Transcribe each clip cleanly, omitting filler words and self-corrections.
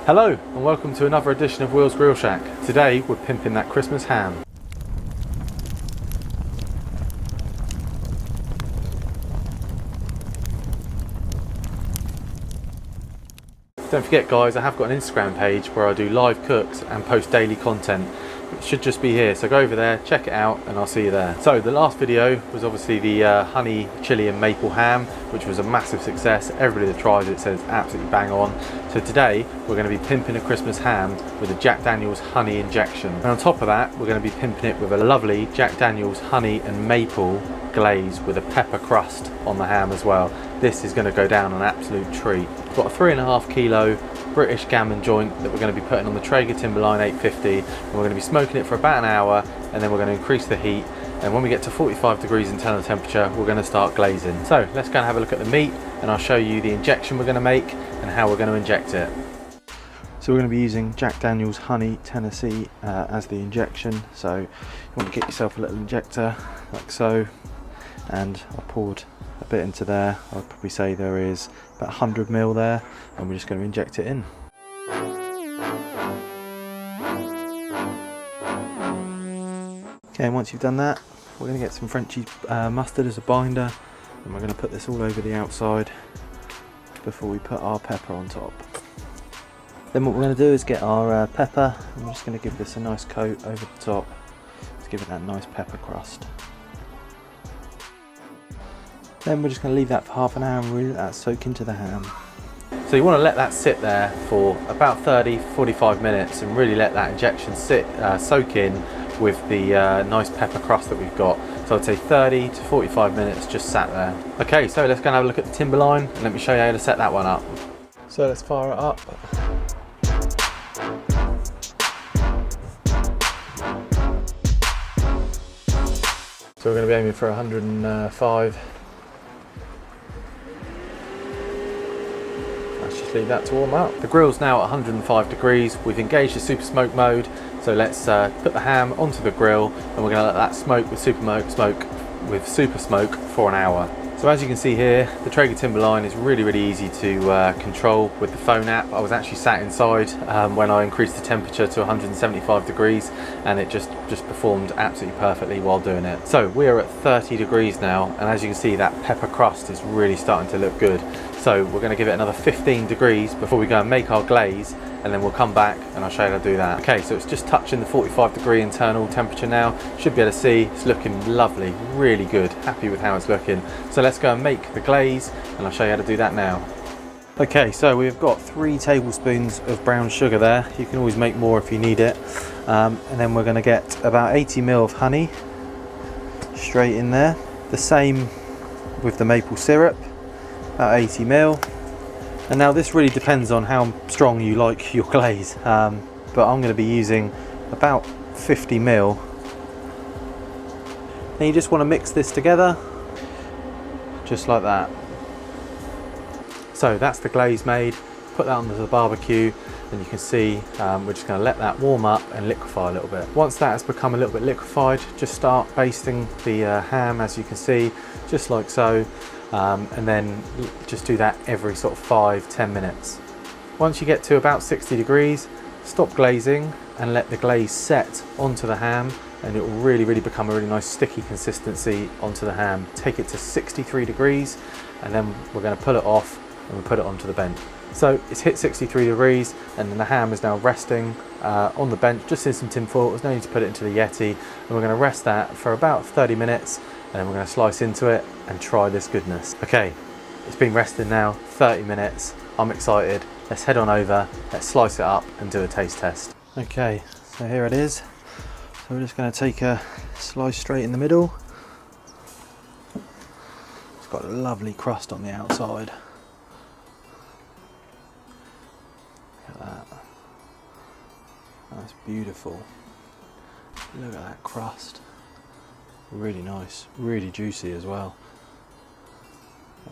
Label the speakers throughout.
Speaker 1: Hello and welcome to another edition of Will's Grill Shack. Today we're pimping that Christmas ham. Don't forget guys, I have got an Instagram page where I do live cooks and post daily content. It should just be here, so go over there, check it out and I'll see you there. So the last video was obviously the honey, chili and maple ham, which was a massive success. Everybody that tries it says absolutely bang on. So today we're going to be pimping a Christmas ham with a Jack Daniel's honey injection. And on top of that we're going to be pimping it with a lovely Jack Daniel's honey and maple glaze with a pepper crust on the ham as well. This is going to go down an absolute treat. We've got a 3.5 kilo British gammon joint that we're going to be putting on the Traeger Timberline 850, and we're going to be smoking it for about an hour, and then we're going to increase the heat, and when we get to 45 degrees internal temperature we're going to start glazing. So let's go and have a look at the meat and I'll show you the injection we're going to make and how we're going to inject it. So we're going to be using Jack Daniel's Honey Tennessee as the injection. So you want to get yourself a little injector like so, and I poured a bit into there. I'd probably say there is about 100 ml there, and we're just going to inject it in. Okay, and once you've done that, we're going to get some Frenchy mustard as a binder, and we're going to put this all over the outside before we put our pepper on top. Then what we're going to do is get our pepper, and we're just going to give this a nice coat over the top to give it that nice pepper crust. Then we're just going to leave that for half an hour and really let that soak into the ham. So you want to let that sit there for about 30-45 minutes and really let that injection soak in with the nice pepper crust that we've got. So I'd say 30 to 45 minutes just sat there. Okay, so let's go and have a look at the Timberline and let me show you how to set that one up. So let's fire it up. So we're going to be aiming for 105. Leave that to warm up. The grill's now at 105 degrees. We've engaged the super smoke mode, so let's put the ham onto the grill and we're going to let that smoke with super smoke for an hour. So as you can see here, the Traeger Timberline is really easy to control with the phone app. I was actually sat inside when I increased the temperature to 175 degrees and it just performed absolutely perfectly while doing it. So we are at 30 degrees now, and as you can see that pepper crust is really starting to look good. So we're going to give it another 15 degrees before we go and make our glaze, and then we'll come back and I'll show you how to do that. Okay, so it's just touching the 45 degree internal temperature now. Should be able to see it's looking lovely, really good. Happy with how it's looking. So let's go and make the glaze and I'll show you how to do that now. Okay, so we've got 3 tablespoons of brown sugar there. You can always make more if you need it. And then we're going to get about 80 ml of honey straight in there. The same with the maple syrup, about 80 ml. And now this really depends on how strong you like your glaze, but I'm going to be using about 50 ml. Then you just want to mix this together, just like that. So that's the glaze made. Put that onto the barbecue, and you can see we're just going to let that warm up and liquefy a little bit. Once that has become a little bit liquefied, just start basting the ham, as you can see, just like so. And then just do that every sort of 5-10 minutes. Once you get to about 60 degrees, stop glazing and let the glaze set onto the ham, and it will really become a really nice sticky consistency onto the ham. Take it to 63 degrees and then we're going to pull it off and we'll put it onto the bench. So it's hit 63 degrees and then the ham is now resting on the bench just in some tin foil. There's no need to put it into the Yeti, and we're going to rest that for about 30 minutes and then we're going to slice into it and try this goodness. Okay, it's been resting now 30 minutes. I'm excited. Let's head on over, let's slice it up and do a taste test. Okay, so here it is. So we're just going to take a slice straight in the middle. It's got a lovely crust on the outside. Look at that. That's beautiful. Look at that crust. Really nice, really juicy as well.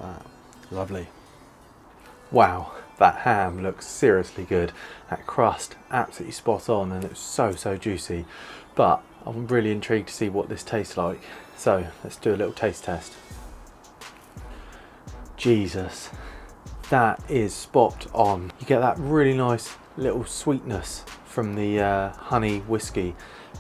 Speaker 1: Wow, lovely. Wow, that ham looks seriously good. That crust absolutely spot on, and it's so juicy. But I'm really intrigued to see what this tastes like. So let's do a little taste test. Jesus, that is spot on. You get that really nice little sweetness from the honey whiskey.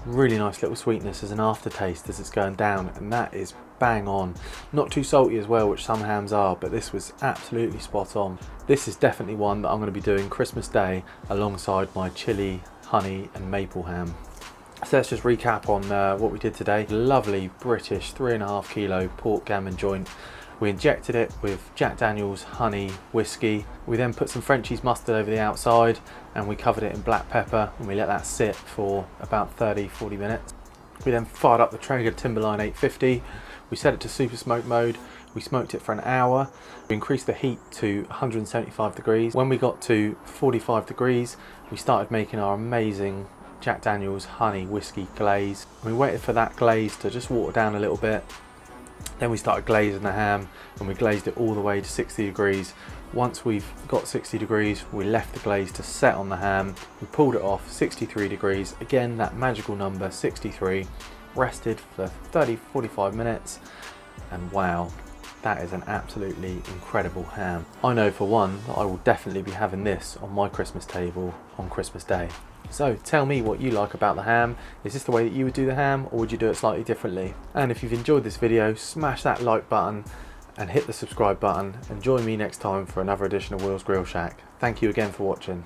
Speaker 1: Really nice little sweetness as an aftertaste as it's going down, and that is bang on. Not too salty as well, which some hams are, but this was absolutely spot on. This is definitely one that I'm going to be doing Christmas Day alongside my chili, honey and maple ham. So let's just recap on what we did today. Lovely British 3.5 kilo pork gammon joint. We injected it with Jack Daniel's honey whiskey. We then put some Frenchie's mustard over the outside and we covered it in black pepper, and we let that sit for about 30-40 minutes. We then fired up the Traeger Timberline 850. We set it to super smoke mode. We smoked it for an hour. We increased the heat to 175 degrees. When we got to 45 degrees, we started making our amazing Jack Daniel's honey whiskey glaze. We waited for that glaze to just water down a little bit. Then we started glazing the ham, and we glazed it all the way to 60 degrees. Once we've got 60 degrees, we left the glaze to set on the ham. We pulled it off 63 degrees. Again, that magical number 63. Rested for 30-45 minutes, and wow, that is an absolutely incredible ham. I know for one that I will definitely be having this on my Christmas table on Christmas Day. So tell me what you like about the ham. Is this the way that you would do the ham, or would you do it slightly differently? And if you've enjoyed this video, smash that like button and hit the subscribe button, and join me next time for another edition of Will's Grill Shack. Thank you again for watching.